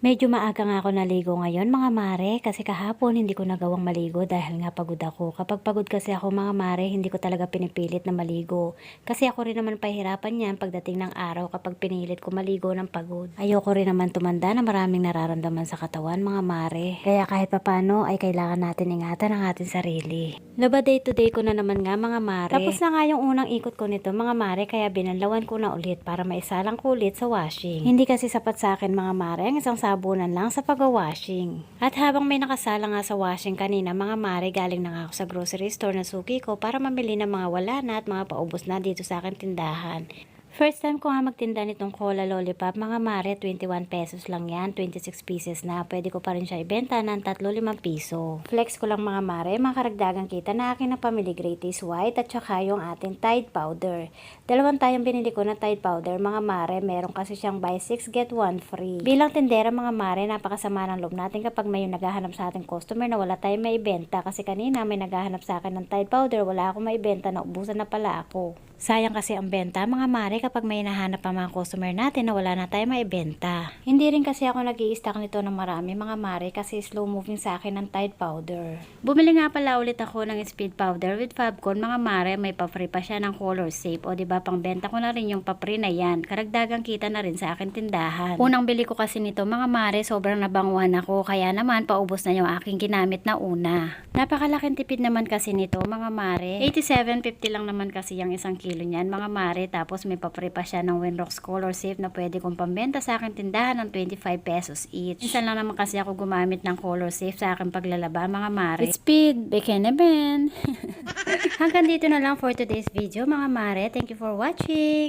Medyo maaga nga ako naligo ngayon mga mare kasi kahapon hindi ko nagawang maligo dahil nga pagod ako. Kapag pagod kasi ako mga mare, hindi ko talaga pinipilit na maligo. Kasi ako rin naman pahirapan yan pagdating ng araw kapag pinilit ko maligo ng pagod. Ayoko rin naman tumanda na maraming nararamdaman sa katawan mga mare. Kaya kahit papano ay kailangan natin ingatan ang ating sarili. Laba day to day ko na naman nga mga mare. Tapos na nga yung unang ikot ko nito mga mare kaya binanlawan ko na ulit para maisalang ko ulit sa washing. Hindi kasi sapat sa akin mga mare ang isang sabunan lang sa pag-washing. At habang may nakasala nga sa washing kanina mga mare, galing na nga ako sa grocery store na suki ko para mamili ng mga wala na at mga paubos na dito sa akin tindahan. First time ko nga magtinda nitong cola lollipop mga mare, 21 pesos lang yan, 26 pieces na. Pwede ko pa rin siya ibenta ng 3-5 piso. Flex ko lang mga mare, mga karagdagang kita na akin na pamili Greatest White at saka yung ating Tide powder. Dalawang tayong binili ko na Tide powder mga mare, meron kasi siyang buy 6 get 1 free. Bilang tindera mga mare, napakasama ng loob natin kapag may naghahanap sa ating customer na wala tayong maibenta. Kasi kanina may naghahanap sa akin ng Tide powder, wala akong maibenta, naubusan na pala ako. Sayang kasi ang benta mga mare kapag may nahanap ang mga customer natin na wala na tayo maibenta. Hindi rin kasi ako nag-i-stock nito ng marami mga mare kasi slow moving sa akin ng Tide powder. Bumili nga pala ulit ako ng speed powder with Fabcon mga mare, may pa-free pa siya ng color safe. O diba pang benta ko na rin yung pa-free na yan. Karagdagang kita na rin sa akin tindahan. Unang bili ko kasi nito mga mare, sobrang nabanguhan ako kaya naman paubos na yung aking ginamit na una. Napakalaking tipid naman kasi nito mga mare. 87.50 lang naman kasi yung isang kilo niyan mga mare, tapos may pa-free pa siya ng Winrocks color safe na pwede kong pambenta sa akin tindahan ng 25 pesos each. Minsan lang naman kasi ako gumamit ng color safe sa akin paglalaba mga mare. Speed, bikini ben. Hanggang dito na lang for today's video mga mare. Thank you for watching.